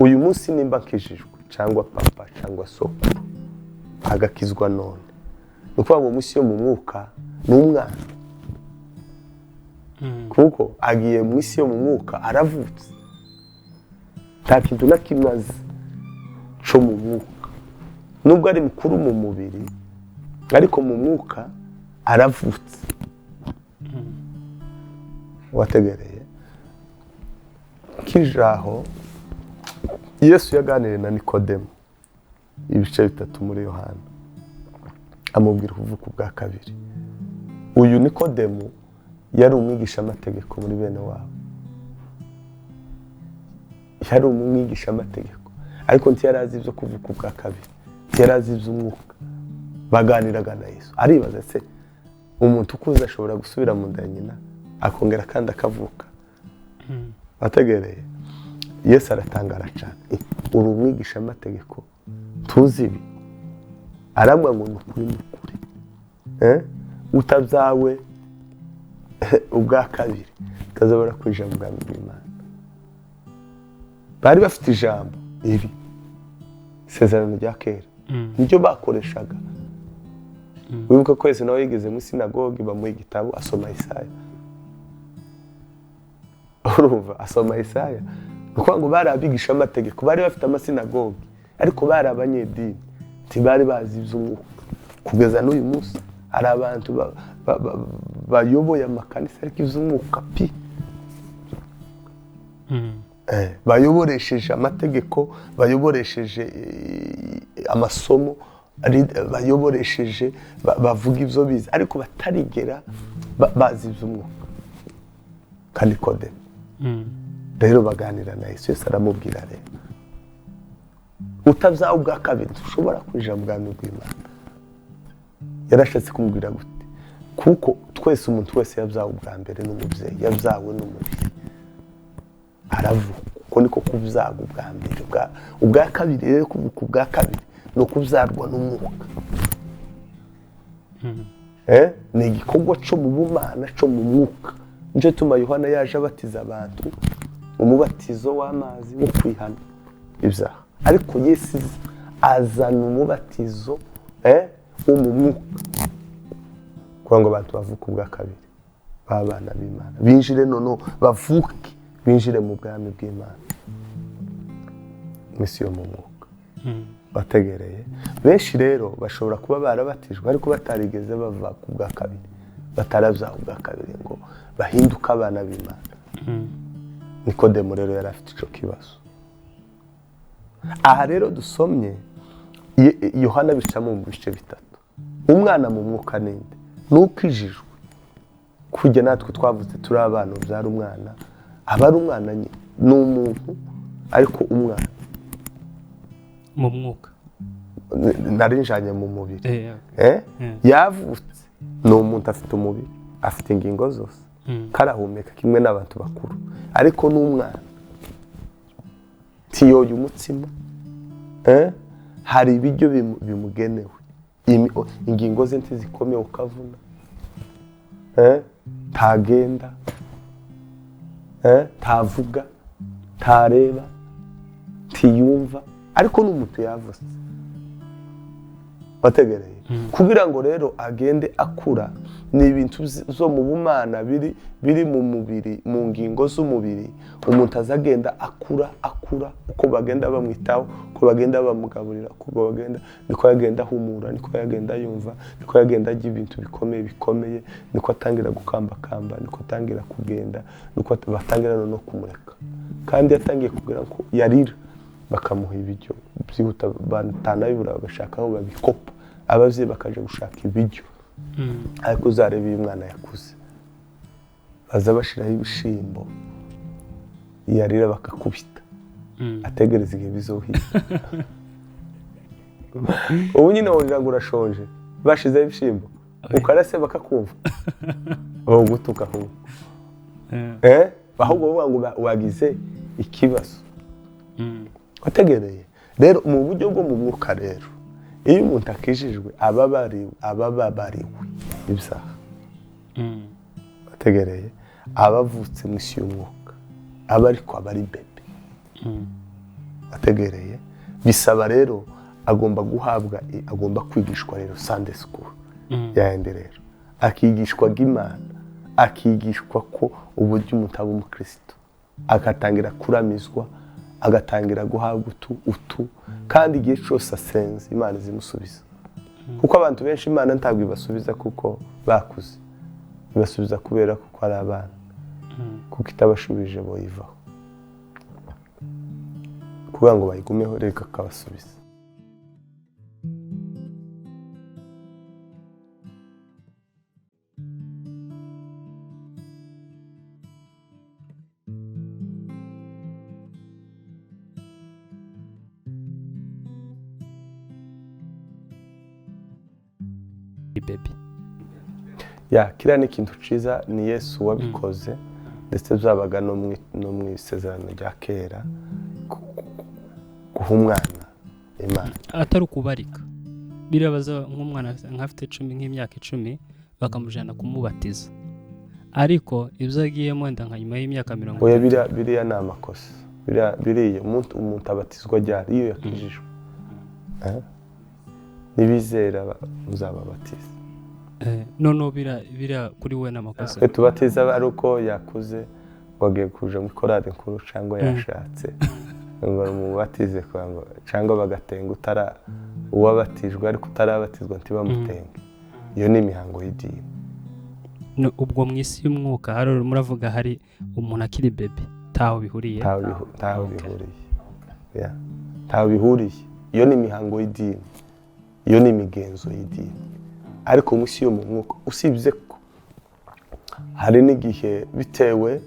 uyu munsi nimba nkijijwe cyangwa papa cyangwa sokuru agakizwa none nuko mu munsi yo mu mwuka n'umwana kuko agiye mu isi yo mu mwuka aravutse nta kintu na kimwe azi cyo mu mwuka nubwo ari mukuru mu mubiri ariko mu mwuka aravutse wategereye kijaho Yesu yaganiriye na Nikodemo ibice 3 muri Yohana amubwira kuvuka bwa kabiri uyu Nikodemo yari umwigisha amategeko muri bene wabo yari umwigisha amategeko ariko ntiyarazi ibyo kuvuka bwa kabiri ntiyarazi iby'umwuka baganiraga na Yesu aribaza se umuntu ukuze ashobora gusubira mu nda nyina akongera kandi akavuka bategereye Yesu aratangara cyane uri umwigisha amategeko tuzi ibi aramwa ngo nukuri utabyawe ubwa kabiri utazabura kwinjira mu bwami bw'Imana bari bafite ijambo iri isezerano rya kera nibyo bakoreshaga wibuka ko Yesu nawe yigeze mu sinagogi bamuha igitabo asoma Isaya urumva asoma Isaya nuko ngo bari abigisha amategeko bari bafite amasinagogi ariko bari abanyedini ntibari bazi iby'umwuka kugeza n'uyu munsi hari abantu bayoboye amakanisa ariko iby'umwuka pi bayoboresheje amategeko bayoboresheje amasomo bayoboresheje bavuga ibyo bize ariko batarigera bazi iby'umwuka kandi Nikodemo rero baganira na Yesu aramubwira rero utabyawe ubwa kabiri ushobora kwinjira mu bwami bw'Imana yarashatse kumubwira gute kuko twese umuntu wese yabyawe ubwa mbere n'umubyeyi yabyawe n'umubiri aravuka uko niko kubyagwa ubwa mbere ubwa kabiri rero kuvuka ubwa kabiri no kubyarwa n'umwuka ni igikorwa cyo mu bumana cyo mu mwuka nicyo tuma Yohana yaje abatiza abantu umubatizo w'amazi wo kwihana ibyaha ariko Yesu azana umubatizo wo mu mwuka kugira ngo abantu bavuke ubwa kabiri babana b'Imana binjire none bavuke binjire mu bwami bw'Imana misi yo mu mwuka bategereye benshi rero bashobora kuba barabatijwe ariko batarigeze bava ku bwa kabiri bataravyaho ubwa kabiri ngo bahinduke abana b'Imana Nikodemo rero yari afite ico kibazo aha rero dusomye Yohana bicamo mu bice bitatu umwana mu mwuka ninde n'ukijijwe kujya natwe twavuze turi abana byari umwana aba ari umwana nyine ni umuntu ariko umwana mu mwuka narinjanye mu mubiri yavutse ni umuntu afite umubiri afite ingingo zose karahumeka kimwe n'abantu bakuru ariko n'umwana tiyoye umutsima hari ibiryo bimugenewe ingingo ze ntizikomeye ukavuna ntagenda ntavuga ntareba ntiyumva ariko n'umuntu yavutse bategereye kugira ngo rero agende akura ni ibintu zo mu bumana biri mu mubiri mu ngingo z'umubiri umuntu azagenda akura uko bagenda bamwitaho uko bagenda bamugaburira uko bagenda niko yagenda ahumura niko yagenda yumva niko yagenda agira ibintu bikomeye niko atangira gukambakamba niko atangira kugenda niko batangira no kumureka kandi yatangiye kugira ngo yarira bakamuha ibiryo byihuta batanabibura bagashaka aho babikopa abavyeyi bakaje gushaka ibiryo ariko uzareba uyu mwana yakuze baza bashiraho ibishimbo yarira bakakubita ategereza igihe bizohira ubu nyine wongera ngo urashonje bashizeho ibishimbo ukarase bakakumva aho gutuka aho ahubwo bavuga ngo wagize ikibazo wategereye rero mu buryo bwo mu mwuka rero iyo umuntu akijijwe ababariwe ibyaha bategereye abavutse mu isi y'umwuka aba ariko aba ari bebe ategereye bisaba rero agomba kwigishwa rero Sunday school yandi rero akigishwa g'Imana akigishwa ko uburyo umuntu aba umukristo agatangira kuramizwa agatangira guhabwa utu kandi igihe cyose asenze Imana izimusubiza kuko abantu benshi Imana ntabwo ibasubiza kuko bakuze ibasubiza kubera kuko ari abana kuko itabashubije boyivaho kugira ngo bayigumeho reka akabasubiza baby kiriya ni ikintu ciza ni Yesu wabikoze ndetse byabaga no mu isezerano rya kera guha umwana Imana atari ukubarika birabaza nk'umwana nk'afite 10 nk'imyaka 10 bakamujana kumubatiza ariko ibyo agiyemo wenda nka nyuma y'imyaka 40 oya biriya ni amakosa biriya umuntu abatizwa ryari iyo yakijijwe nibizera muzababatiza no bira kuri we n'amakosa tubatiza ari uko yakuze wagiye kuja mu korari nkuru cyangwa yashatse ngo mubatize cyangwa bagatenga uwabatijwe ariko utarabatizwa ntibamutenge iyo ni imihango y'idini ubwo mu isi y'umwuka hari muravuga hari umuntu akiri bebe taho bihuriye taho bihuriye iyo ni imihango y'idini iyo ni imigenzo y'idini ariko mu isi yo mu mwuka usibye ko hari n'igihe bitewe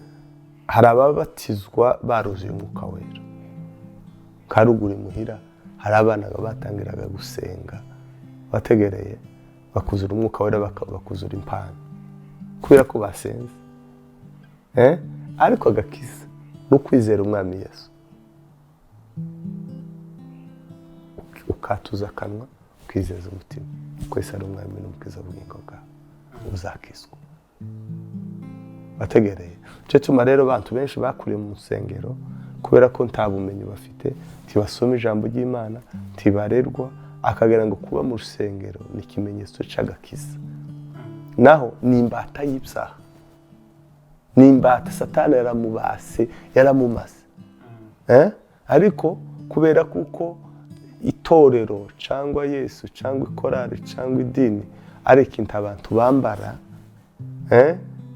hari ababatizwa baruzuye umwuka wera karugura imuhira hari abana batangiraga gusenga bategereye bakuzura umwuka wera bakuzura impano kubera ko basenze ariko agakiza no kwizera umwami Yesu ukatuza akanwa ukizeza umutima kwese ari umwami n'umukiza w'ubugingo bwawe uzakizwa bategereye cyo tuma rero abantu benshi bakuriye mu rusengero kubera ko nta bumenyi bafite ntibasoma ijambo ry'Imana ntibarerwa akagera ngo kuba mu rusengero ni ikimenyetso cy'agakiza naho ni imbata y'ibyaha ni imbata Satani yaramumaze ariko kubera kuko itorero cyangwa Yesu cyangwa ikorari cyangwa idini ari ikintu abantu bambara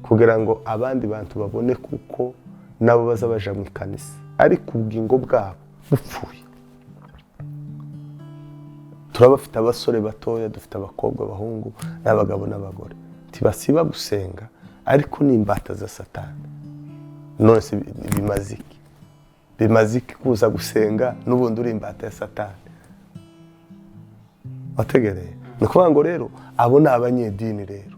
kugira ngo abandi bantu babone kuko nabo bazabaja mu ikanisa ariko ubugingo bwabo bupfuye turabafite abasore batoya dufite abakobwa abahungu n'abagabo n'abagore tibasiba gusenga ariko ni imbata za Satani none se bimaziki kuza gusenga n'ubundi uri imbata ya Satani bategereye ni ukuvuga ngo rero abo ni abanyedini rero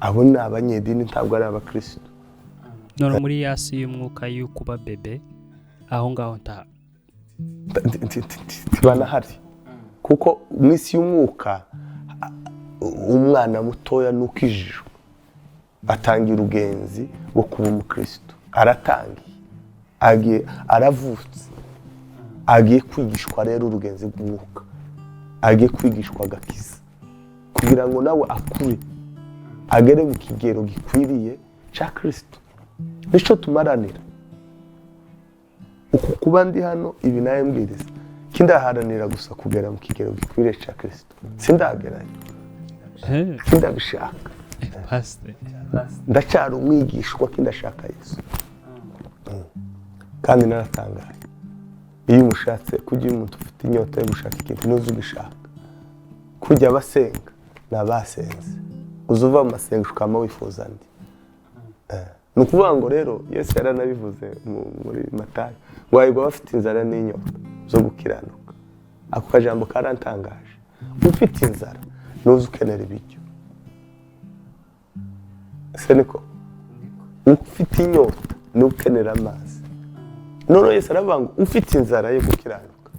abo ni abanyedini ntabwo ari abakristo none muri yasi y'umwuka y'ukuba bebe aho ngaho tibanahari kuko mu isi y'umwuka umwana mutoya n'ukijijwe atangira urugenzi rwo kuba umukristo aratangiye aravutse agiye kwigishwa rero urugenzi rw'umwuka agiye kwigishwa agakiza kugira ngo nawe akure agere mu kigero gikwiriye cya Kristo nicyo tumaranira uku kuba ndi hano ibi nawe mbwiriza kindaharanira gusa kugera mu kigero gikwiriye cya Kristo sindagerayo sindabishaka ndacyari umwigishwa kindashaka Yesu kandi naratangaye iyo umushatse kujya umuntu ufite inyota yo gushaka ikintu nuzi ubishaka kujya abasenga n'abasenze uzuva mu masengesho ukama wifuza andi ni ukuvuga ngo rero Yesu yaranabivuze muri Matayo ngo wayigwa bafite inzara n'inyota zo gukiranuka ako kajambo karantangaje ufite inzara nuzi ukenera ibiryo se niko ufite inyota n'ukenera amazi none Yesu aravuga ngo ufite inzara yo gukiranuka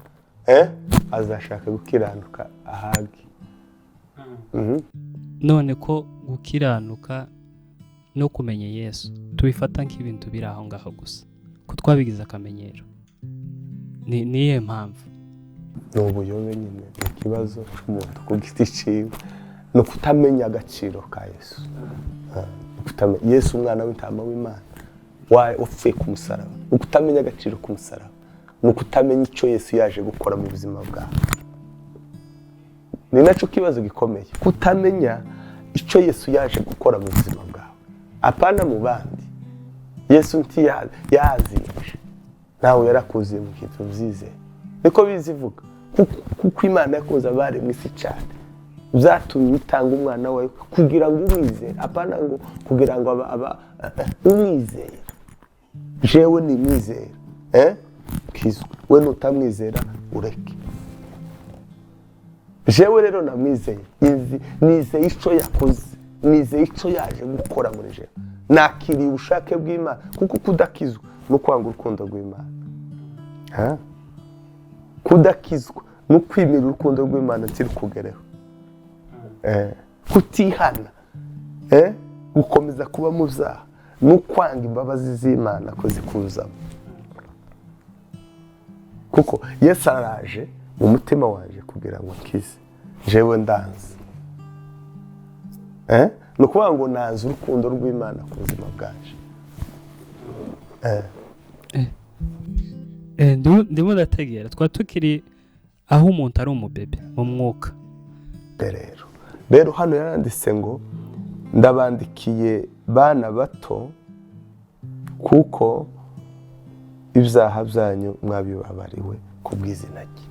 azashaka gukiranuka ahagi none ko gukiranuka no kumenya Yesu tubifata nk'ibintu biri aho ngaho gusa ko twabigize akamenyero niye mpamvu ni ubuyobe nyine, ni ikibazo cy'umuntu ku giti ciwe, ni ukutamenya agaciro ka Yesu. Yesu umwana w'intama w'Imana wapfuye ku musaraba, ni ukutamenya agaciro k'umusaraba, ni ukutamenya icyo Yesu yaje gukora mu buzima bwawe. Ni nacyo kibazo gikomeye, kutamenya icyo Yesu yaje gukora mu buzima bwawe, apana mu bandi. Yesu yazinje, nawe yarakuziye mu kintu byizeye, niko bizivuga, kuko Imana yakunze abari mu isi cyane byatumye itanga umwana wawe kugira ngo umwizere, apana ngo kugira ngo umwizere. Jewe ni mwizera, kizwe, we nutamwizera ureke. Jewe rero namwizeye, nizeye icyo yakoze, nizeye icyo yaje gukora muri jewe, nakiriye ubushake bw'Imana, kuko kudakizwa no kwanga urukundo rw'Imana. Kudakizwa no kwimira urukundo rw'Imana ntiri kugereho. Kutihana, gukomeza kuba mu byaha, no kwanga imbabazi z'Imana ko zikuzamo. Kuko Yesu araje mu mutima wanje kugira ngo nkize, jewe ndanze. Ni ukuvuga ngo nanze urukundo rw'Imana ku buzima bwanje. ndimo ndategera twa tukiri aho umuntu ari umubebe mu mwuka. Rero hano yaranditse ngo ndabandikiye bana bato kuko ibyaha byanyu mwabibabariwe ku bw'izina rye.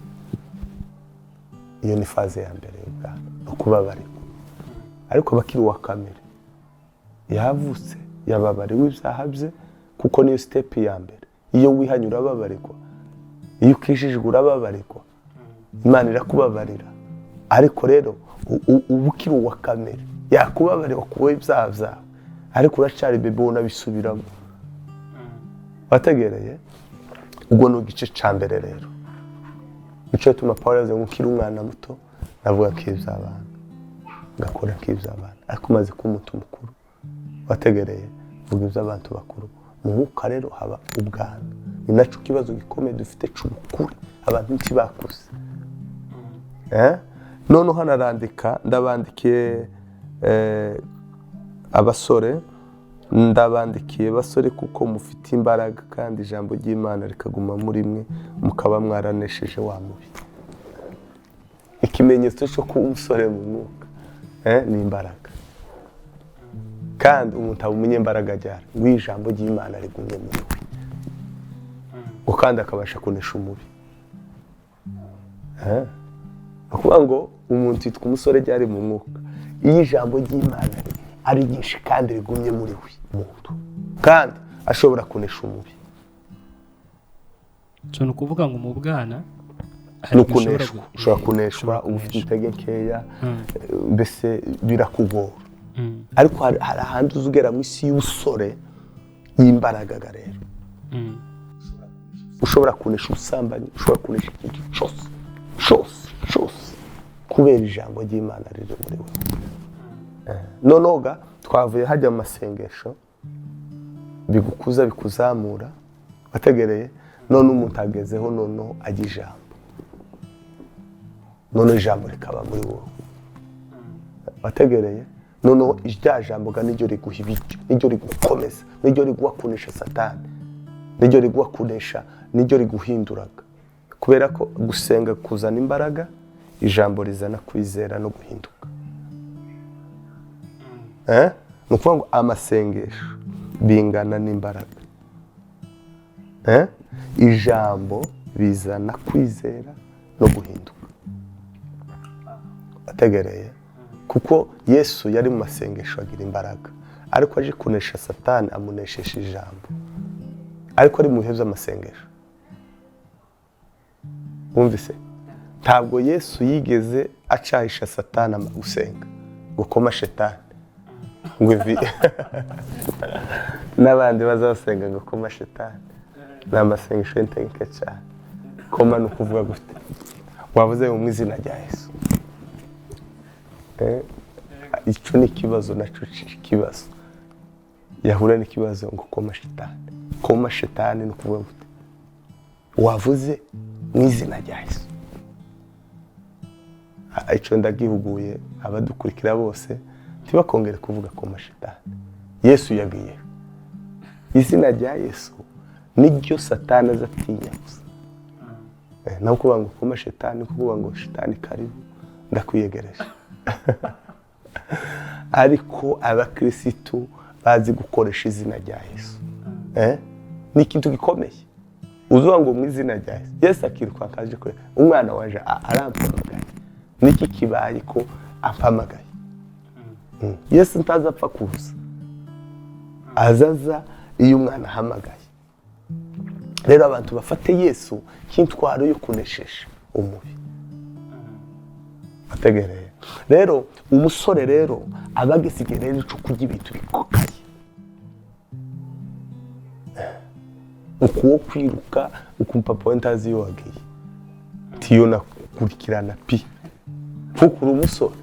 Iyo ni faze ya mbere y'ubwana, no kubabarirwa. Ariko bakiri uwa kamere yavutse yababariwe ibyaha bye, kuko niyo step ya mbere. Iyo wihanye urababarirwa, iyo ukijijwe urababarirwa, Imana irakubabarira. Ariko rero ubukiri uwa kamere yakubabarira kuba ibyaha byawe, ariko uracari bebe unabisubiramo. Wategereye ubwo ni igice cya mbere. Rero nicyo gituma Pawulo yavuze ngo ukiri umwana muto navuga nk'iby'abana, ngakora nk'iby'abana, ariko umaze kuba umuntu mukuru, wategereye vuga iby'abantu bakuru. Mu mwuka rero haba ubwana, ni nacyo kibazo gikomeye dufite cy'ubukure, abantu ntibakuze. None hano arandika, ndabandikiye abasore, ndabandikiye basore kuko mufite imbaraga kandi ijambo ry'Imana rikaguma muri mwe, mukaba mwaranesheje wa mubi. Ikimenyetso cyo kuba umusore mu mwuka ni imbaraga, kandi umuntu aba umunyembaraga ryari w'ijambo ry'Imana rigumye muri we, kandi akabasha kunesha umubi. Ukuvuga ngo umuntu yitwa umusore ryari mu mwuka iyo ijambo ry'Imana ari ryinshi kandi rigumye muri we umuntu, kandi ashobora kunesha umubi. Ni ukuvuga ngo mu bwana ushobora kuneshwa, uba ufite intege nkeya, mbese birakugora. Ariko hari ahandi uzugera mu isi y'ubusore y'imbaraga rero, ushobora kunesha ubusambanyi, ushobora kunesha ikintu cyose kubera ijambo ry'Imana riri muri we. Noneho twavuye hajya mu masengesho bigukuza bikuzamura, wategereye none umuntu agezeho noneho ajya ijambo, none ijambo rikaba muri wowe, wategereye noneho irya jambo niryo riguha ibiryo, niryo rigukomeza, niryo riguha kunesha Satani, niryo riguha kunesha, niryo riguhinduraga. Kubera ko gusenga kuzana imbaraga, ijambo rizana kwizera no guhinduka. Ni ukuvuga ngo amasengesho bingana n'imbaraga. Ijambo bizana kwizera no guhinduka. Ategereye kuko Yesu yari mu masengesho agira imbaraga, ariko aje kunesha Satani amuneshesha ijambo, ariko ari mu bihe by'amasengesho. Wumvise? Ntabwo Yesu yigeze acahisha Satani gusenga ngo koma shetani ngo ivi n'abandi bazasenga ngo koma shetani. Ni amasengesho y'integeka cyane. Koma ni ukuvuga gute? Wavuze mu izina rya Yesu. Icyo ni ikibazo, nacyo ikibazo yahura n'ikibazo ngo koma shetani. Koma shetani ni ukuvuga gute? Wavuze mu izina rya Yesu. Icyo ndagihuguye abadukurikira bose ntibakongere kuvuga ku mashitani. Yesu yagiye. Izina rya Yesu niryo Satani azatinya gusa. Naho kuvuga ngo ku mashitani, kuvuga ngo shitani karibu ndakwiyegereje. Ariko abakirisitu bazi gukoresha izina rya Yesu. Ni ikintu gikomeye. Uzuvuga ngo mu izina rya Yesu. Yesu akiruka akaje kure. Umwana waje arampamagaye. Niki kibaye ko ampamagaye? Yesu ntazapfa kuza. Azaza iyo umwana ahamagaye. Rero abantu bafate Yesu nk'intwaro yo kuneshesha umubi. Ategereye. Rero umusore rero abagisigaye rero cyo kurya ibintu bikokaye. Ukuwo kwiruka ukumpa point azi yo wagiye. Tiyo nakurikirana pi. Kukuru umusore.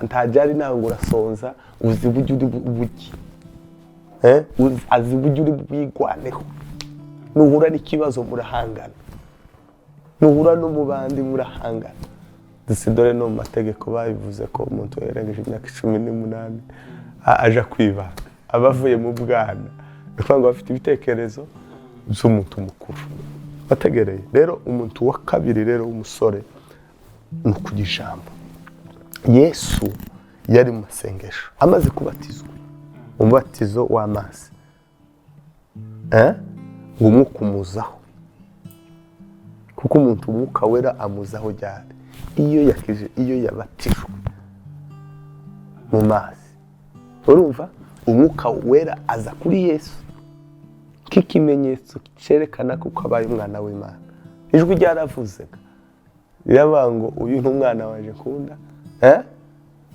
Ntajari nawe ngo urasonza uzi buryo uri buki. Azi buryo uri bwigwaneho. Nuhura n'ikibazo murahangana. Nuhura no mu bandi murahangana. Dore no mu mategeko babivuze ko umuntu yarengeje imyaka 18 aja kwibaga. Abavuye mu bwana. Ngo bafite ibitekerezo by'umuntu mukuru. Bategereye. Rero umuntu wa kabiri rero umusore no kugijambo. Yesu yari mu masengesho amaze kubatizwa. Umubatizo w'amazi. Umwuka umuzaho. Kuko umuntu umwuka wera amuzaho ryari. Iyo yabatijwe mu mazi. Urumva? Umwuka wera aza kuri Yesu. Kikimenyetso cyerekana ko abaye umwana w'Imana. Ijwi ryaravuzaga. Yabango uyu ntumwana waje kunda.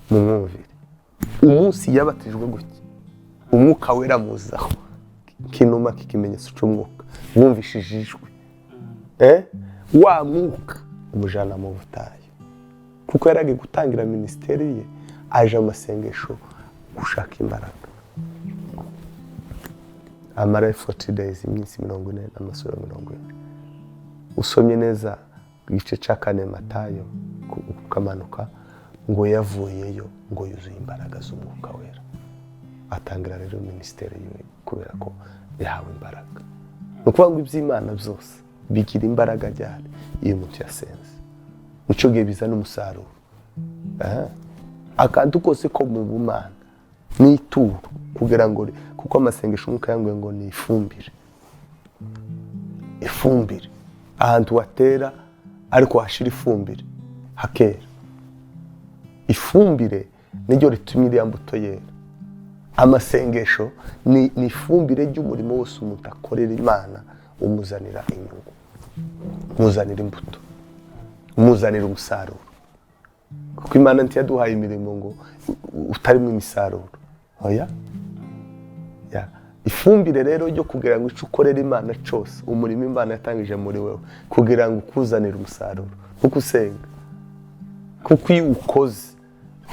Mumwumvire. Umunsi yabatijwe gutya. Umwuka wera muzaho. Kinuma kikimenyetso cy'umwuka. Wumvishije ijwi. Wa mwuka umujana mu butayu. Kuko yaragi gutangira ministeri ye aje amasengesho gushaka imbaraga. Amara 40 days iminsi 40 n'amasura 40. Usomye neza igice cya 4 Matayo kukamanuka ngo yavuyeyo ngo yuzuye imbaraga z'umwuka wera. Atangira rero ministeri ye kubera ko yahawe imbaraga. Nukuvuga ngo iby'Imana byose bigira imbaraga ryari iyo umuntu yasenze. Mucyo gihe bizana umusaruro. Akantu kose ko mu bumana ni ituro kugira ngo kuko amasengesho umwuka yanguye ngo ni ifumbire. Ifumbire. Ahantu watera ariko hashira ifumbire hakera. Ifumbire niryo ritumye iriya mbuto yera. Amasengesho ni ifumbire ry'umurimo wose umuntu akorera Imana umuzanira inyungu. Umuzanira imbuto. Umuzanira umusaruro. Kuko Imana ntiyaduhaye imirimo ngo utarimo imisaruro. Oya? Ifumbire rero ryo kugira ngo icyo ukorera Imana cyose umurimo Imana yatangije muri wewe kugira ngo ukuzanire umusaruro. Kuko usenga. Kuko iyo ukoze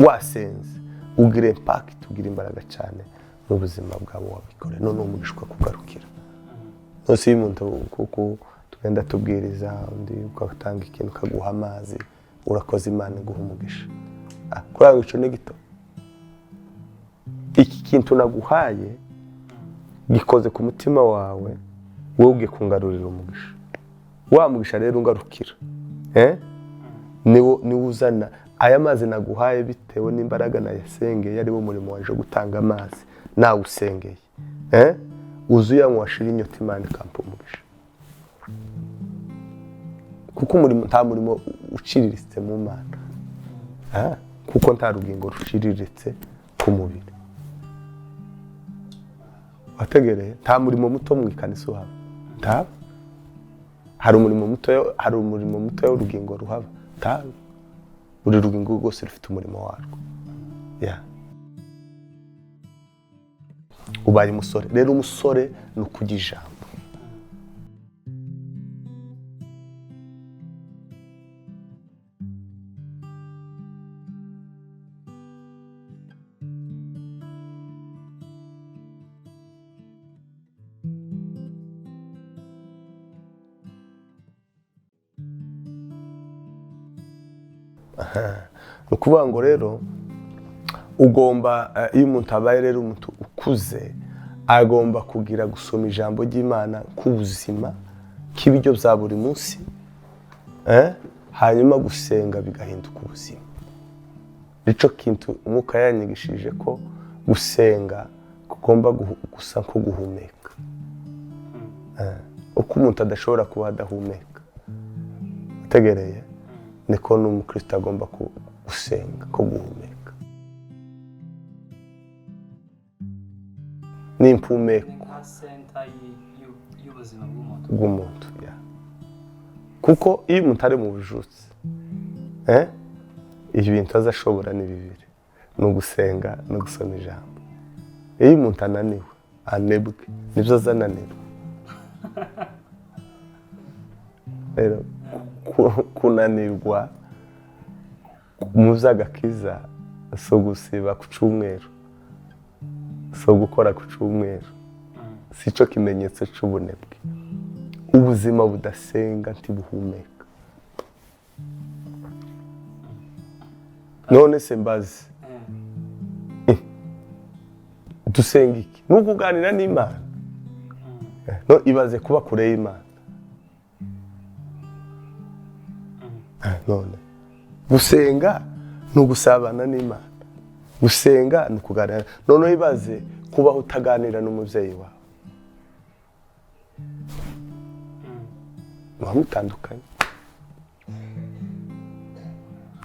wasenze ugira impact, ugira imbaraga cyane mu buzima bwawe wabikore. None umugishwa kugarukira. Nose y'umuntu kuko tugenda tubwiriza undi ugatanga ikintu kaguha amazi urakoze Imana guha umugisha. Kuranga ico ne gito. Iki kintu naguhaye gikoze ku mutima wawe wowe ugiye kungarurira umugisha. Wa mugisha rero ungarukira. Ni uzana aya mazi naguhaye bitewe n'imbaraga na yasengeye ari wo murimo waje gutanga amazi nawe usengeye. Uzuya mwashira inyota Imana ikampa umugisha. Kuko umurimo nta murimo uciriritse mu Mana. Kuko nta rugingo ruciriritse ku mubiri. Wategereye nta murimo muto mu ikanisa uhaba. Nta hari umurimo muto y'urugingo ruhaba. Nta buri rugingo rwose rufite umurimo warwo. Ubaye umusore. Rero umusore ni ukujya ijambo. ni ukuvuga ngo rero ugomba iyo umuntu abaye rero umuntu ukuze agomba kugira gusoma ijambo ry'Imana k'ubuzima k'ibiryo bya buri munsi hanyuma gusenga bigahinduka ubuzima. Nicyo kintu umwuka yanyigishije ko gusenga kugomba gusa nko guhumeka. Uko umuntu adashobora kuba adahumeka utegereye niko n'umukristo agomba gusenga ko guhumeka. N'impumeko bw'umuntu kuko iyo umuntu ari mu bujutsi ibintu azashobora ni bibiri, ni ugusenga no gusoma ijambo. Iyo umuntu ananiwe anebwe nibyo azananirwa. Rero kunanirwa mu by'agakiza so gusiba ku cyumweru, so gukora ku cyumweru, si cyo kimenyetso cy'ubunebwe. Ubuzima budasenga ntibuhumeka. None se mbazi dusenga iki? Ni ukuganira n'Imana. No ibaze kuba kure y'Imana. None gusenga ni ugusabana n'Imana, gusenga ni ukuganira. None ibaze kubaho utaganira n'umubyeyi wawe, muba mutandukanye.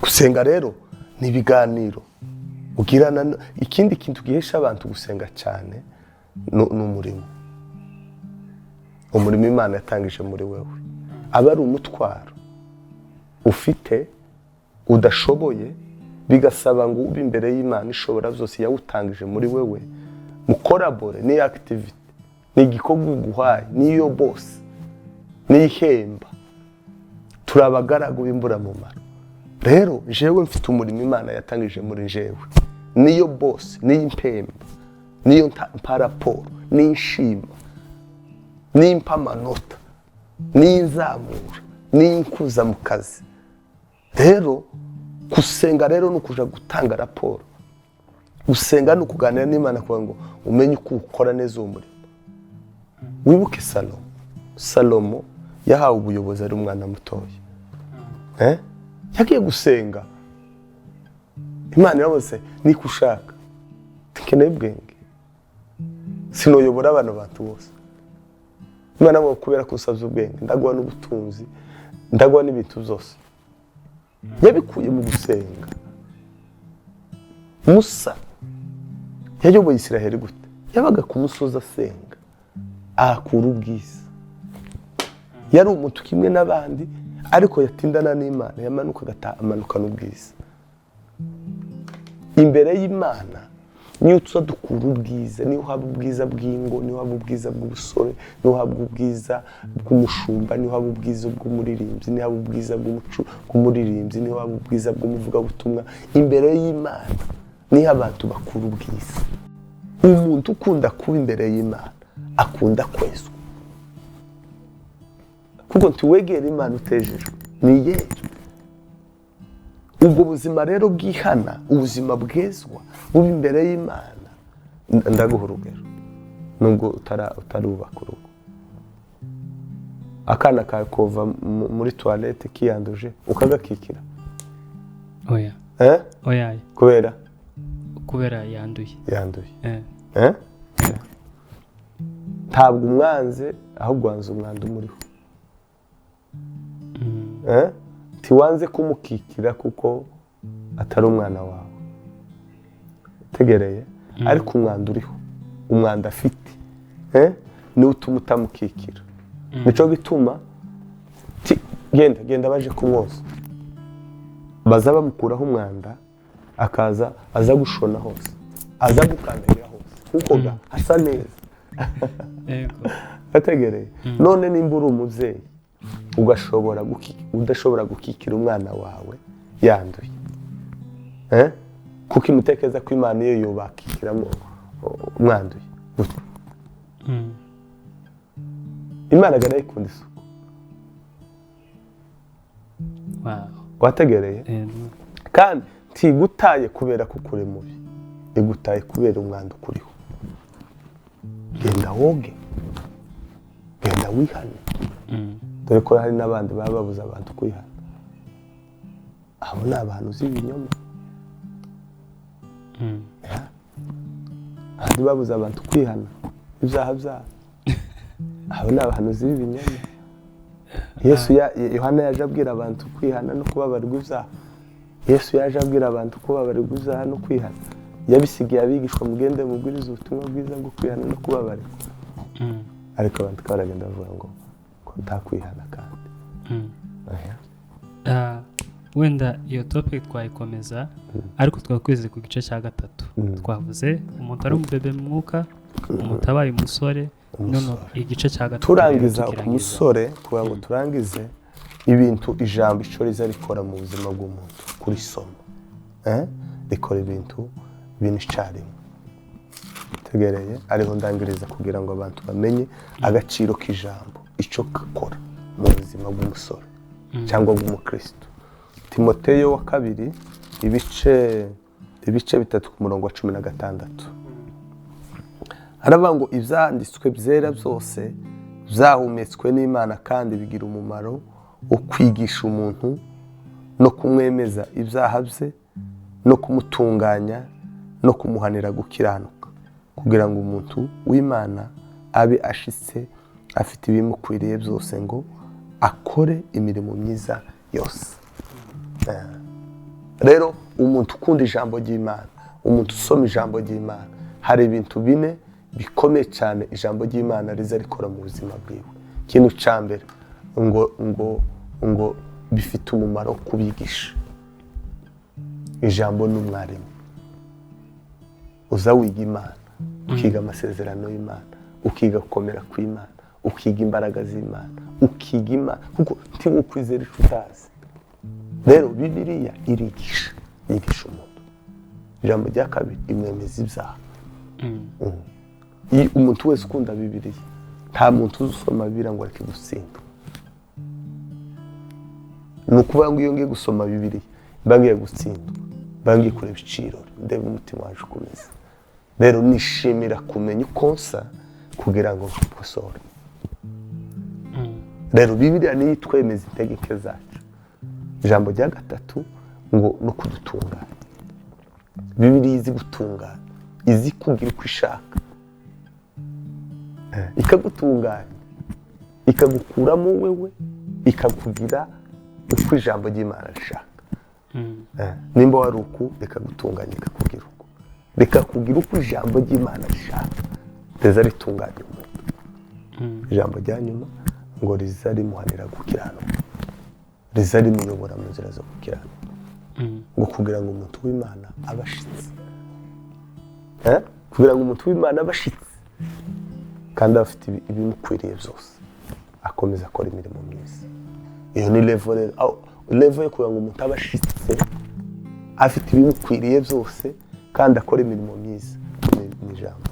Gusenga rero ni ibiganiro ugirana. Ikindi kintu gihesha abantu gusenga cyane ni umurimo Imana yatangije muri wewe. Aba ari umutwaro ufite udashoboye, bigasaba ngo ube imbere y'Imana ishobora byose yawutangije muri wewe, mukorabore. Ni activity, ni igikorwa guhaye, niyo boss, ni ihemba. Turabagaragu b'imburamumaro. Rero jewe mfite umurimo Imana yatangije muri jewe, niyo boss, niyo impemba, niyo paraporo, niyo nshima, niyo mpamanota, niyo nzamura, niyo nkuza mu kazi. Rero gusenga rero ni ukuja gutanga raporo. Gusenga ni ukuganira n'Imana kugira ngo umenye uko ukora neza uwo murimo. Wibuke Salomo yahawe ubuyobozi ari umwana mutoya. Yagiye gusenga. Imana yavuze niko ushaka, nkeneye ubwenge, sinoyobora abantu bose. Imana ngo kubera ko usabye ubwenge ndaguha n'ubutunzi, ndaguha n'ibintu byose. Yabikuye mu gusenga. Musa yayoboye Isiraheli gute? Yabaga ku musozi asenga, akura ubwiza. Yari umuntu kimwe n'abandi, ariko yatindana n'Imana, yamanuka amanukana ubwiza. Imbere y'Imana niyo tuza dukura ubwiza, niyo haba ubwiza bw'ingo, niyo haba ubwiza bw'ubusore, niyo haba ubwiza bw'umushumba, niyo haba ubwiza bw'umuririmbyi, niyo haba ubwiza bw'umuririmbyi, niyo haba ubwiza bw'umuvugabutumwa. Imbere y'Imana niho abantu bakura ubwiza. Umuntu ukunda kuba imbere y'Imana akunda kwezwa, kuko ntiwegera Imana utejejwe, ni yera. Ubwo buzima rero bwihana, ubuzima bwezwa buba imbere y'Imana. Ndaguha urugero, nubwo utarubaka urugo. Akana kawe kova muri toilette kiyanduje ukagakikira? Oya. Oya. Kubera yanduye. Ntabwo umwanze, ahubwo wanze umwanda umuriho. Tiwanze kumukikira kuko atari umwana wawe, tegereye. Ariko umwanda uriho, umwanda afite niwe utuma utamukikira. Nico gituma genda baje kumwoza, baza bamukuraho umwanda, akaza aza gushona hose, aza gukandagira hose, kuko asa neza. Ategereye. None nimba uri umubyeyi udashobora gukikira umwana wawe yanduye, kuko imutekereza ko Imana iyo yobakikiramo umwanduye. Imana nayo ikunda isuku. wategereye kandi ntigutaye kubera ko ukuri mubi, igutaye kubera umwanda ukuriho. Genda woge, genda wihane. Dore ko hari n'abandi baba babuza abantu kwihana. Abo ni abantu z'ibinyoma. Abandi babuza abantu kwihana ibyaha byabo. Abo ni abantu z'ibinyoma. Yohana yaje abwira abantu kwihana no kubabarirwa ibyaha. Yesu yaje abwira abantu kubabarirwa ibyaha no kwihana. Yabisigiye abigishwa mugende mubwiriza ubutumwa bwiza bwo kwihana no kubabarirwa. Ariko abantu baragenda bavuga ngo ko ntakwihana kandi. Wenda iyo topic twayikomeza ariko twakweze ku gice cya gatatu. Twavuze umuntu ari umubebe mu mwuka, umuntu abaye umusore, none igice cya gatatu turangiza ku musore kugira ngo turangize ibintu ijambo ico riza rikora mu buzima bw'umuntu kuri somo. Rikora ibintu icyarimwe. Tegereye ariho ndangiriza kugira ngo abantu bamenye agaciro k'ijambo icyo gakora mu buzima bw'umusore cyangwa bw'umukristo. Timoteyo wa 2 ibice 3 ku murongo wa 16 aravuga ngo ibyanditswe byera byose byahumetswe n'Imana kandi bigira umumaro wo kwigisha umuntu no kumwemeza ibyaha bye no kumutunganya no kumuhanira gukiranuka kugira ngo umuntu w'Imana abe ashitse afite ibimukwiriye byose ngo akore imirimo myiza yose. Rero umuntu ukunda ijambo ry'Imana, umuntu usoma ijambo ry'Imana, hari ibintu 4 bikomeye cyane ijambo ry'Imana riza rikora mu buzima bwiwe. Ikintu cya mbere ngo bifite umumaro kubigisha. Ijambo n'umwarimu. Uza wiga Imana, ukiga amasezerano y'Imana, ukiga gukomera kw'Imana, ukiga imbaraga z'Imana, ukiga Imana kuko ntiwukwizera icyo utazi. Rero Bibiliya irigisha, yigisha umuntu. Ijambo rya 2 imwemeza ibyaha. Umuntu wese ukunda Bibiliya, nta muntu uzusoma Bibiliya ngo areke gutsinda. Nukuvuga ngo iyo ngiye gusoma Bibiliya, mbangiye gutsindwa, mbangiye kureba iciro, ndebe umutima waje ukomeza. Rero nishimira kumenya uko nsa kugira ngo nkosore. Rero Bibiliya niyo itwemeza integeke zacu. Ijambo rya 3 ngo no kudutunganya. Bibiliya izi gutunganya, izi kugira uko ishaka. Ikagutunganya, ikagukuramo wewe, ikakugira uko ijambo ry'Imana rishaka. Nimba wari uku ikagutunganya, ikakugira uko. Rikakugira uko ijambo ry'Imana rishaka. Reza ritunganya umuntu. Ijambo rya nyuma ngo riza rimuhanira gukiranuka. Riza rimuyobora mu nzira zo gukiranuka. Ngo kugira ngo umuntu w'Imana abashitse. Kugira ngo umuntu w'Imana abashitse kandi afite ibimukwiriye byose, akomeza akora imirimo myiza. Iyo ni level yo kugira ngo umuntu abashitse afite ibimukwiriye byose kandi akora imirimo myiza mu ijambo.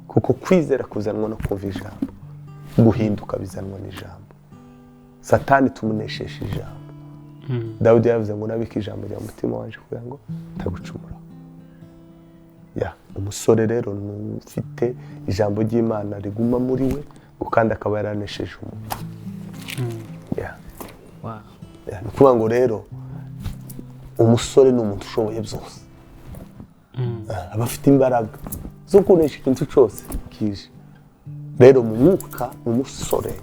Kuko kwizera kuzanwa no kumva ijambo, guhinduka bizanwa n'ijambo. Satani tumunesheje ijambo. Dawudi yavuze ngo nabike ijambo rya mutima wanje kugira ngo ntagucumura. Umusore rero nufite ijambo ry'Imana riguma muri we kandi akaba yaranesheje umuntu. Nukuvuga ngo rero umusore ni umuntu ushoboye byose. Aba afite imbaraga zo kunesha ikintu cyose kije. Rero mu mwuka umusore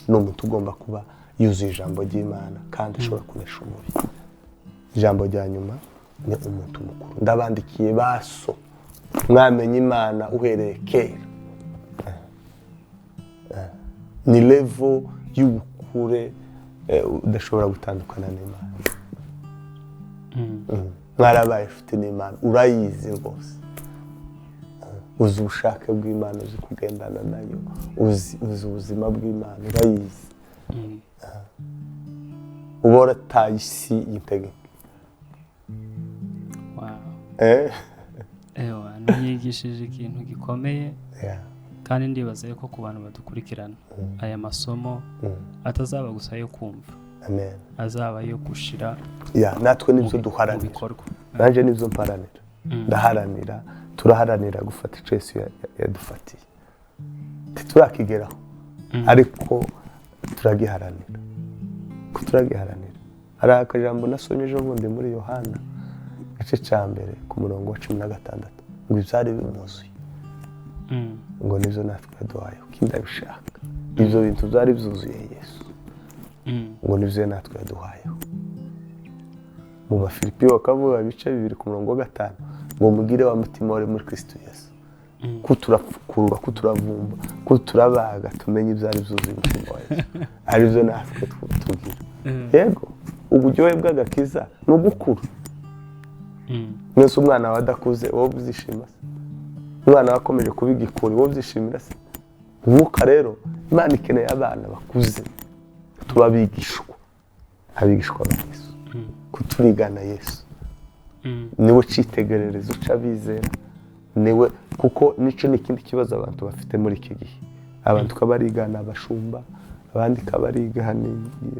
ni umuntu ugomba kuba yuzuye ijambo ry'Imana kandi ashobora kunesha umubiri. Ijambo rya nyuma ni umuntu mukuru. Ndabandikiye baso mwamenye Imana uhereye kera. Ni level y'ubukure udashobora gutandukana n'Imana. Mwarabaye ufite n'Imana, urayizi rwose. Uzi ubushake bw'Imana, uzi kugendana nayo, uzi ubuzima bw'Imana, urayizi. Uba warataye isi y'integeke. Niyigishije ikintu gikomeye kandi ndibaza yuko ku bantu badukurikirana aya masomo atazaba gusa yo kumva, amen azaba yo gushira natwe nibyo mu duharanira bikorwa. nanje nibyo mparanira ndaharanira turaharanira gufata ico Yesu yadufatiye turakigeraho ariko turagiharanira hari akajambo nasomye ejo bundi muri Yohana igice cya mbere ku murongo wa 16 ngo ibyari bimuzuye ngo nibyo natwe yaduhayeho kindabishaka ibyo bintu byari byuzuye Yesu ngo nibyo natwe yaduhayeho mu Bafilipi bakavuga ibice 2 ku murongo wa 5 ngo mugire wa mutima wari muri Kristo Yesu kuturakurura kuturavumba kuturabaga tumenye ibyari byuzuye umutima wa Yesu ari byo natwe tugira yego uburyohe bw'agakiza no gukura mwese umwana wadakuze wowe uzishima se umwana wakomeje kubigikura wowe uzishimira se umwuka rero Imana ikeneye abana bakuze tubabigishwa abigishwa ba Yesu kuturigana Yesu niwe citegererezo c'abizera niwe kuko nico n'ikindi kibazo abantu bafite muri iki gihe abantu kabarigana abashumba abandi kabarigana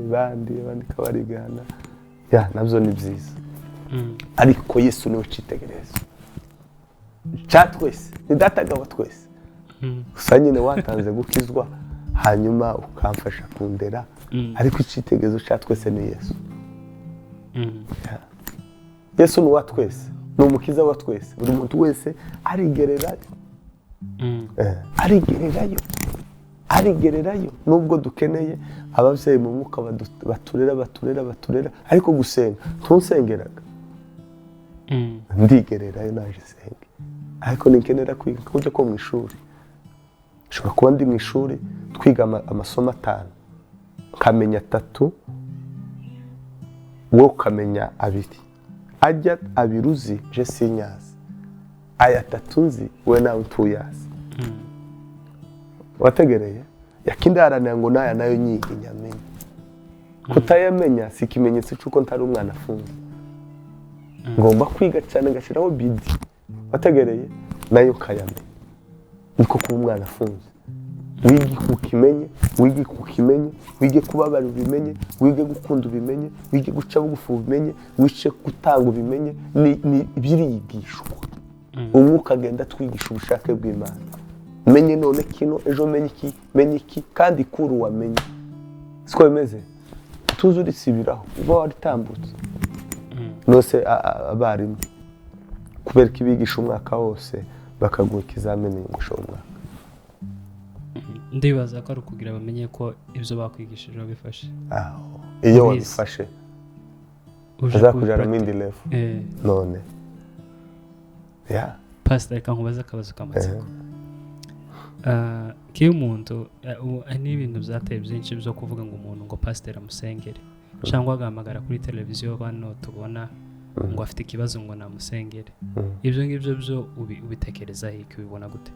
abandi kabarigana nabyo ni byiza ariko Yesu niwe citegererezo cha twese ni data wa twese gusa nyine watanze gukizwa hanyuma ukamfasha kundera ariko icitegerezo cha twese ni Yesu Yesu ni wa twese ni umukiza wa twese buri muntu wese arigererayo nubwo dukeneye ababyeyi mu mwuka baturera ariko gusenga tunsengeraga ndigererayo naje senge ariko nikenera kwiga kujya ko mu ishuri nshobora kuba ndi mu ishuri twiga amasomo 5 kamenya 3 wowe ukamenya 2 ajya abiruzi je sinyazi aya 3 nzi we nawe utuyazi wategereye yakindaranira ngo naya nayo nyigi nyamenye kutayamenya si ikimenyetso cyuko ntari umwana afunze ngomba kwiga cyane ngashiraho bidi wategereye nayo kayamenya niko kuba umwana afunze wige kukimenye wige kubabara ubimenye wige gukunda ubimenye wige guca bugufu ubimenye wice gutanga ubimenye ni birigishwa umwuka agenda twigisha ubushake bw'Imana menye none kino ejo menye iki kandi kuru wamenye siko bimeze tuzuri sibiraho uba waritambutse nose abarimu kubera kibigisha umwaka wose bakaguha ikizamini ngusho umwaka ndibaza ko ari kugira bamenye ko ibyo bakwigishije bifashe iyo wabifashe uzakujana mu indi level none pastor kankubaza akabazo kamatsiko kiyo umuntu n'ibintu byateye byinshi byo kuvuga ngo umuntu ngo pastor amusengere cyangwa agamagara kuri televiziyo bano tubona ngo afite ikibazo ngo namusengere ibyo ngibyo byo ubitekereza iki ubibona gute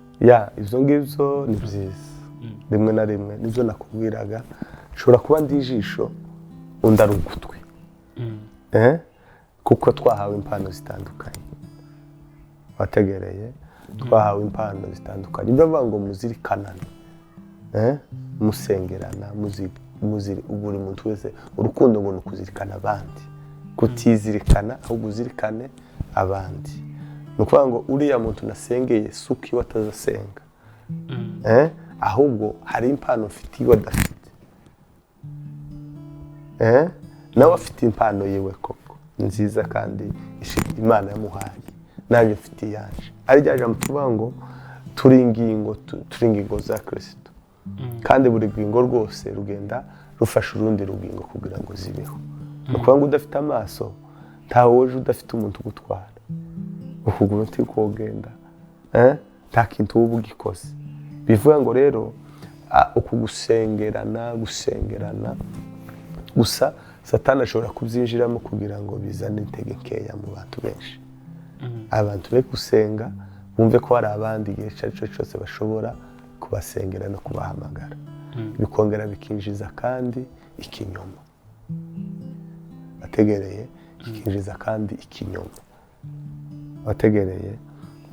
ibyo ngibyo ni byiza rimwe na rimwe nibyo nakubwiraga nshobora kuba ndi ijisho undi ari ugutwi kuko twahawe impano zitandukanye wategereye twahawe impano zitandukanye ibyo bavuga ngo muzirikanane musengerana buri muntu wese urukundo ngo ni ukuzirikana abandi kutizirikana ahubwo uzirikane abandi ni ukuvuga ngo uriya muntu nasengeye si uko iwe atazasenga ahubwo hari impano ufite iwe adafite nawe afite impano yewe koko nziza kandi Imana yamuhaye nanjye mfite iyaje ari rya jambo tuvuga ngo turi ingingo za Kristo kandi buri rwingo rwose rugenda rufasha urundi rugingo kugira ngo zibeho ni ukuvuga ngo udafite amaso ntawe woje udafite umuntu ugutwara ukuguru utikogenda nta kintu uba ugikoze bivuga ngo rero uku gusengerana gusa Satani ashobora kubyinjiramo kugira ngo bizane intege nkeya mu bantu benshi abantu be gusenga bumve ko hari abandi igihe icyo cyose bashobora kubasengera no kubahamagara bikongera bikinjiza kandi ikinyoma bategereye ikinjiza kandi ikinyoma bategereye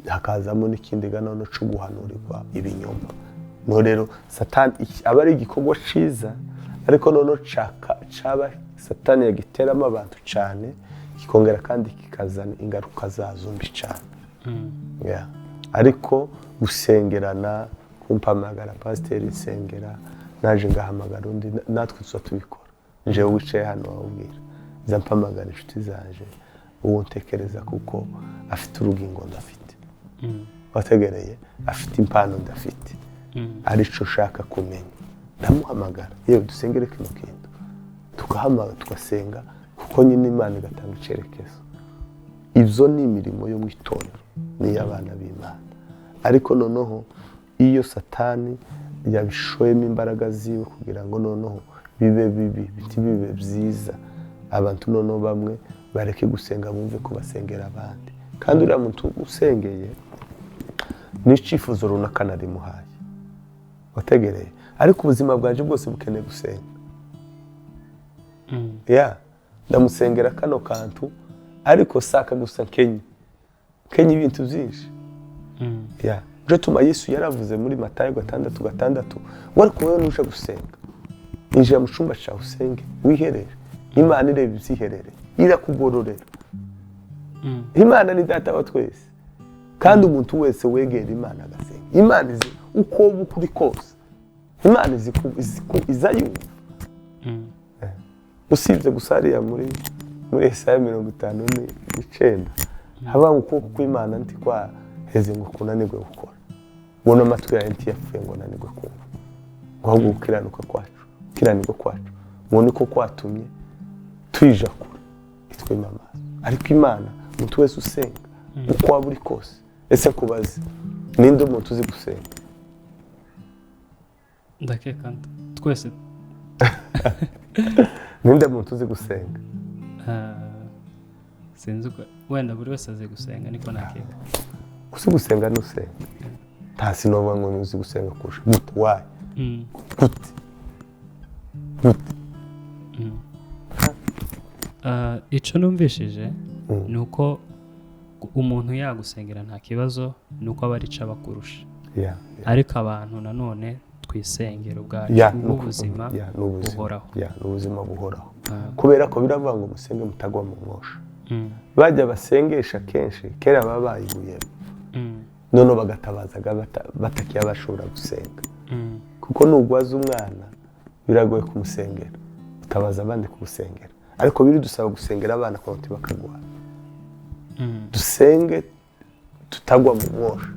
hakazamo n'ikindi ganono cyo guhanurirwa ibinyoma no rero Satani aba ari igikorwa ciza ariko nono caba satani yagiteramo abantu cyane kikongera kandi kikazana ingaruka zazo mbi cyane. Ariko gusengerana kumpamagara pasiteri nsengera naje ngahamagara undi natwe tuza tubikora. Nje wicaye hano wabwira zampamagara inshuti zaje uwo ntekereza kuko afite urugingo ndafite. Wategereye afite impano ndafite. Arico ushaka kumenya ndamuhamagara yewe dusengere kino kintu tugahamagara tugasenga kuko nyine Imana igatanga icerekezo. Ivyo ni imirimo yo mwitorero ni y'abana b'Imana. Ariko noneho iyo satani yabishoyemo imbaraga ziwe kugira ngo noneho bibe bibi biti bibe byiza abantu noneho bamwe bareke gusenga bumve ko basengera abandi kandi uriya muntu usengeye n'icyifuzo runaka nari muhaye wategereye ariko ubuzima bwanje bwose bukeneye gusenga. Ndamusengera kano kantu ariko saka gusa Kenya ibintu byinshi. Nje tuma Yesu yaravuze muri Matayo 6:6 wari kubaho nuje gusenga injira mu cyumba cyawe usenge wiherere Imana ireba ibyiherere irakugororera. Imana ni data wa twese kandi umuntu wese wegera Imana agasenga Imana izi uko bukuri kose Imana izayumva. Usibye gusariya muri Yesaya 59 haba ukuboko kw'Imana nti kwa heze ngo kunanirwe gukora ubona amatwi yawe nti yapfuye ngo nanirwe kumva ngo gukiranuka kwacu ngo niko kwatumye twija kure itwema amaso. Ariko Imana umuntu wese usenga uko waba uri kose ese kubaza ninde umuntu uzi gusenga? Ndakeka twese ninde umuntu uzi gusenga? Sinzi uko wenda buri wese azi gusenga niko nakeka. Uzi gusenga n'usenga nta sinova ngo uzi gusenga kurusha gute wayi gute icyo numvishije ni uko umuntu yagusengera nta kibazo ni uko aba arica bakurusha. Ariko abantu nanone twisengera ubwacu ubuzima buhoraho. N'ubuzima buhoraho kubera ko biravuga ngo musenge mutagwa mu mwosha. Bajya basengesha kenshi kera baba bayiguyemo none bagatabazaga batakiye bashobora gusenga kuko nugwaza umwana biragoye kumusengera utabaza abandi kumusengera ariko biri dusaba gusengera abana ko bakagwa. Dusenge tutagwa mu mwosha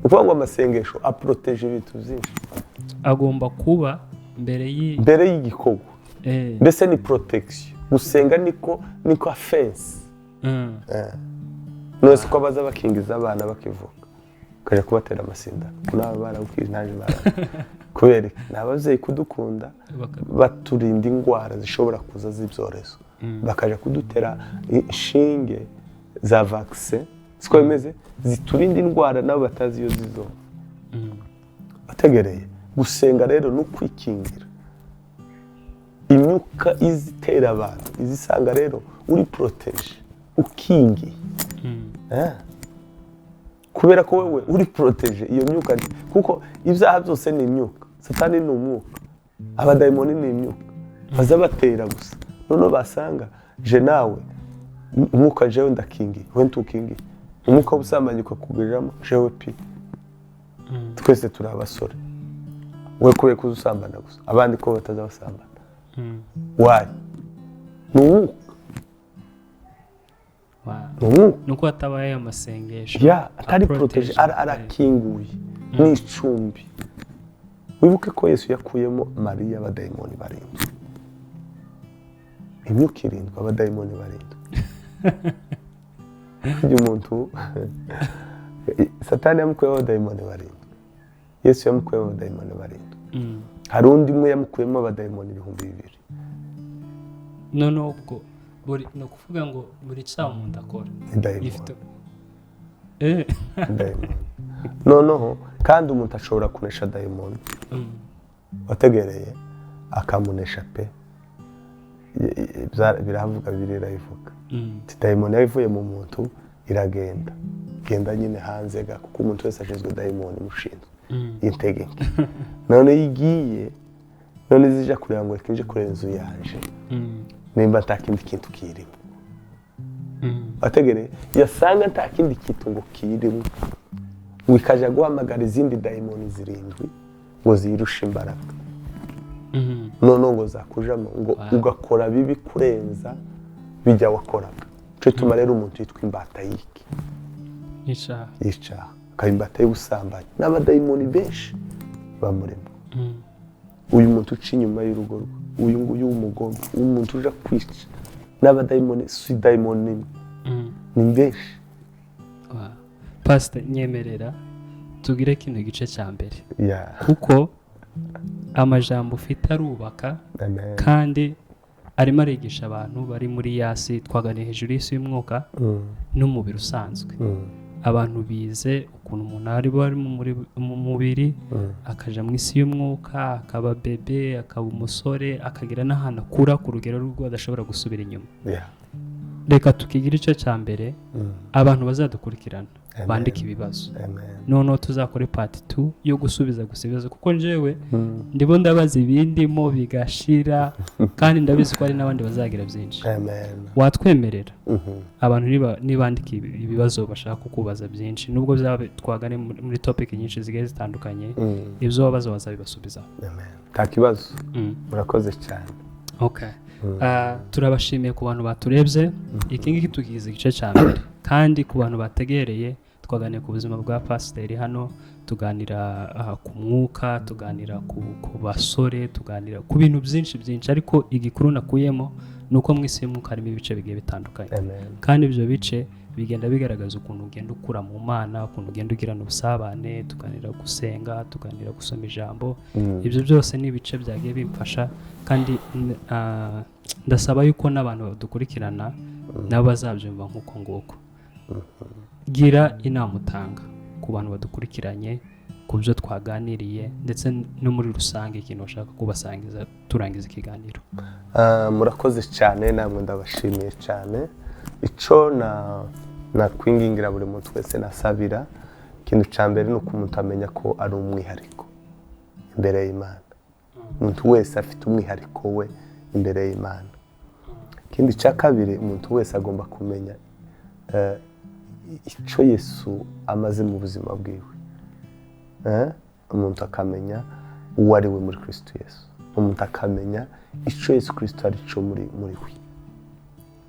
uvuga ngo amasengesho aproteje ibintu byinshi agomba kuba mbere y'igikorwa. Mbese ni protection gusenga niko offense. Nose ko baza bakingiza abana bakivuka kaje kubatera amasinda kunaba barawukije naje bara kubera nabavyeyi kudukunda baturinda ingwara zishobora kuza z'ibyorezo bakaje kudutera inshinge za vaccine siko bimeze ziturinda ingwara nabo batazi iyo zizo. Bategereye gusenga rero no kwikingira imyuka izitera abantu izisanga rero uri protege ukingi. Kubera ko wewe uri protege iyo myuka kuko ibyaha byose ni imyuka. Satani ni umwuka abadayimoni ni imyuka baza batera gusa none basanga je nawe umwuka jewe ndakingi we ntukingi umwuka ubusambanyi kuguriramo jewe pi twese turi abasore we kuye kuzusambana gusa abandi ko bataza basambana. Why? N'umwuka nuko atabaye amasengesho atari protege arakinguye n'icumbi. Wibuke ko Yesu yakuyemo Mariya abadayimoni barindwi imyuka irindwi abadayimoni barindwi. Uyu muntu Satani yamukuyeho abadayimoni barindwi Yesu yamukuyeho abadayimoni barindwi. Hari undi umwe yamukuyemo abadayimoni 2,000. None ubwo no kuvuga ngo buri cyaha umuntu akora ifite noneho kandi umuntu ashobora kunesha dayimoni wategereye akamunesha pe biravuga birayivuga dayimoni yavuye mu muntu iragenda nyine hanze kuko umuntu wese ashizwe dayimoni mushinzwe integeke none yigiye none zija kureba ngo ikinje kurenza yanje nimba nta kindi kintu kirimo ategere yasanga nta kindi kintu ngo kirimo ngo ikaja guhamagara izindi dayimoni zirindwi ngo zirushe imbaraga none ngo zakujamo ngo ugakora bibi kurenza bijya wakoraga cyo tuma rero umuntu yitwa imbata yiki yica kayimbata y'ubusambanyi n'abadayimoni benshi bamurimo uyu muntu uca inyuma y'urugo rwe uyu nguyu w'umugome umuntu uja kwica n'abadayimoni si dayimoni ni benshi Pastor nyemerera tugire kino gice cya mbere kuko amajambo ufite arubaka kandi arimo arigisha abantu bari muri yasi twaganiye hejuru y'isi y'umwuka n'umubiri usanzwe abantu bize ukuntu umuntu ari mu mubiri akaja mu isi y'umwuka akaba bebe akaba umusore akagira n'ahantu akura ku rugero rwo adashobora gusubira inyuma reka tukigira icyo cya mbere abantu bazadukurikirana bandika ibibazo noneho tuzakore part 2 yo gusubiza gusa ibibazo kuko njewe ndibo ndabaza ibindimo bigashira kandi ndabizi ko ari n'abandi bazagira byinshi watwemerera abantu nibandika ibibazo bashaka kukubaza byinshi nubwo byaba twagane muri topic nyinshi zigiye zitandukanye ibyo babaza bazabibasubiza nta kibazo murakoze cyane okay turabashimiye ku bantu baturebye iki ngiki tugize igice cya mbere kandi ku bantu bategereye twaganira ku buzima bwa pasiteri hano tuganira ku mwuka tuganira ku basore tuganira ku bintu byinshi ariko igikuru nakuyemo ni uko mu isi y'umwuka harimo ibice bigiye bitandukanye kandi ibyo bice bigenda bigaragaza ukuntu ugenda ukura mu mana ukuntu ugenda ugirana ubusabane tuganira gusenga tuganira gusoma ijambo ibyo byose ni ibice byagiye bimfasha kandi ndasaba yuko n'abantu badukurikirana nabo bazabyumva nk'uko nguko gira inama utanga ku bantu badukurikiranye ku byo twaganiriye ndetse no muri rusange ikintu bashaka kubasangiza turangiza ikiganiro murakoze cyane namwe ndabashimiye cyane ico na kwingingira buri muntu wese nasabira ikintu cya mbere ni uko umuntu amenya ko ari umwihariko imbere y'Imana umuntu wese afite umwihariko we imbere y'Imana ikindi cya kabiri umuntu wese agomba kumenya icyo Yesu amaze mu buzima bwiwe umuntu akamenya uwo ari we muri Kristo Yesu umuntu akamenya icyo Yesu Kristo ari cyo muri we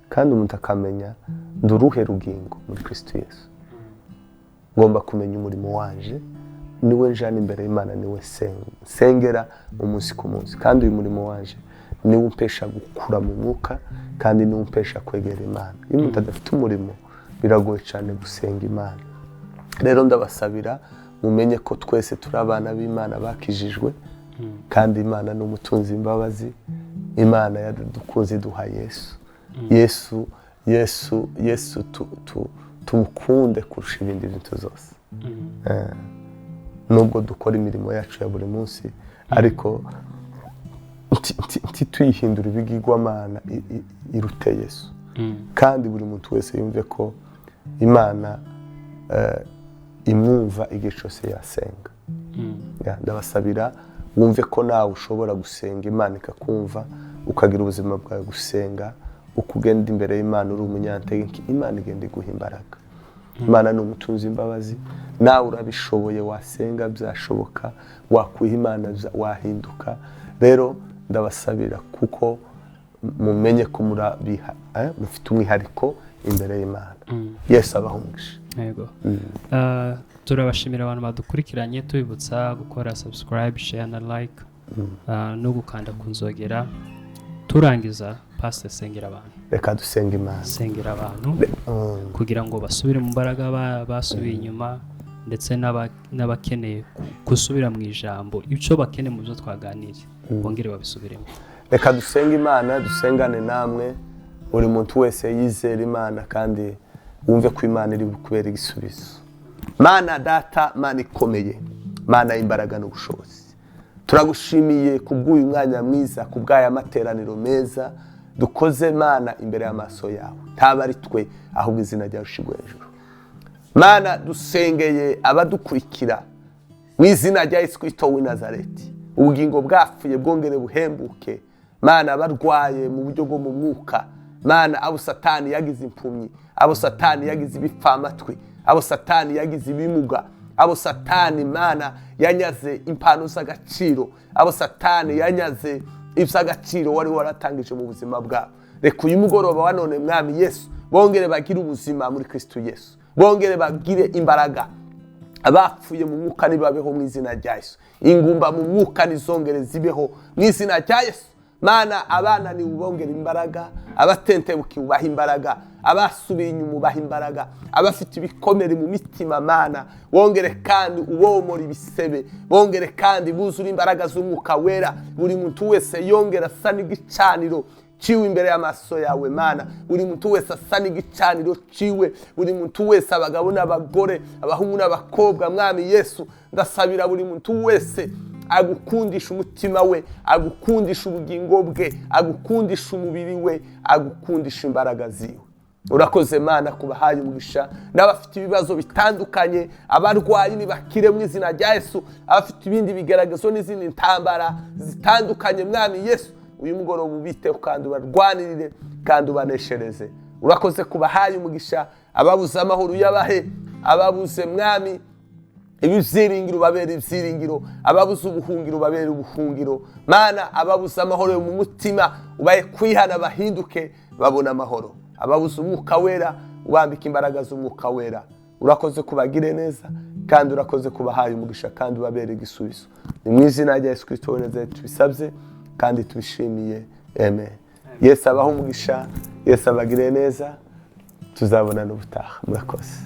kandi umuntu akamenya nduruhe rugingo muri Kristo Yesu ngomba kumenya umurimo wanje niwe njana imbere y'Imana niwe sengera umunsi ku munsi kandi uyu murimo wanje niwe umpesha gukura mu mwuka kandi niwe umpesha kwegera Imana iyo umuntu adafite umurimo biragoye cyane gusenga Imana rero ndabasabira mumenye ko twese turi abana b'Imana bakijijwe kandi Imana ni umutunzi imbabazi Imana yadukunze duha Yesu tumukunde kurusha ibindi bintu zose nubwo dukora imirimo yacu ya buri munsi ariko tuyihindura ibigirwamana irute Yesu kandi buri muntu wese yumve ko Imana imwumva igihe cyose yasenga ndabasabira wumve ko nawe ushobora gusenga Imana ikakumva ukagira ubuzima bwawe gusenga uko ugenda imbere y'Imana uri umunyantege Imana igenda iguha imbaraga Imana ni umutunzi imbabazi nawe urabishoboye wasenga byashoboka wakwiha Imana wahinduka rero ndabasabira kuko mumenye ko mufite umwihariko imbere y'Imana Yesu abahungisha yego turabashimira abantu badukurikiranye tubibutsa gukora subscribe share na like no gukanda kunzogera turangiza pastor sengera abantu reka dusenga Imana sengera abantu kugira ngo basubire mu mbaraga basubiye inyuma ndetse n'abakeneye gusubira mu ijambo icyo bakeneye mu byo twaganiriye bongere babisubiremo reka dusenga Imana dusengane namwe buri muntu wese yizera Imana kandi wumve ko Imana iri kubera igisubizo Mana data Mana ikomeye Mana y'imbaraga n'ubushobozi turagushimiye kubw'uyu mwanya mwiza kubw'aya materaniro meza dukoze Mana imbere y'amaso yawe ntaba ari twe ahubwo izina ryawe rishigwe hejuru Mana dusengeye abadukurikira mu izina rya Yesu Kristo w'i Nazareti ubugingo bwapfuye bwongere buhembuke mana abarwaye mu buryo bwo mu mwuka, mana abo satani yagize impumyi, abo satani yagize ibipfamatwi, abo satani yagize ibimuga, abo satani mana yanyaze impano z'agaciro, abo satani yanyaze iby'agaciro wari waratangije mu buzima bwabo. Reka uyu mugoroba wa none mwami Yesu bongere bagire ubuzima muri Kristo Yesu, bongere bagire imbaraga. Abapfuye mu mwuka nibabeho mu izina rya Yesu, ingumba mu mwuka nizongere zibeho mu izina rya Yesu. Mana abana ni ubongera imbaraga, abatentebuki ubaha imbaraga, abasubiye inyuma ubaha imbaraga, abafite ibikomere mu mitima mana wongere kandi ubomora ibisebe, bongere kandi buzura imbaraga z'umwuka wera. Buri muntu wese yongera asa n'igicaniro ciwe imbere y'amaso yawe mana, buri muntu wese asa n'igicaniro ciwe, buri muntu wese abagabo n'abagore, abahungu n'abakobwa mwami Yesu ndasabira buri muntu wese agukundisha umutima we, agukundisha ubugingo bwe, agukundisha umubiri we, agukundisha imbaraga ziwe. Urakoze mana kubahaye umugisha, n'abafite ibibazo bitandukanye, abarwayi nibakire mu izina rya Yesu, abafite ibindi bigaragazo n'izindi ntambara zitandukanye mwami Yesu uyu mugoroba ubiteho kandi ubarwanirire kandi ubaneshereze. Urakoze kubahaye umugisha, ababuze amahoro yabahe, ababuze mwami ibyiringiro babere ibyiringiro, ababuze ubuhungiro babere ubuhungiro mana, ababuze amahoro mu mutima ubaye kwihana bahinduke babona amahoro, ababuze umwuka wera ubambika imbaraga z'umwuka wera. Urakoze kubagire neza kandi urakoze kubahaye umugisha kandi ubabere igisubizo. Ni mu izina rya Yesu Kristo woneze tubisabye kandi tubishimiye, amen. Yesu abaho umugisha, Yesu abagire neza, tuzabona n'ubutaha. Murakoze.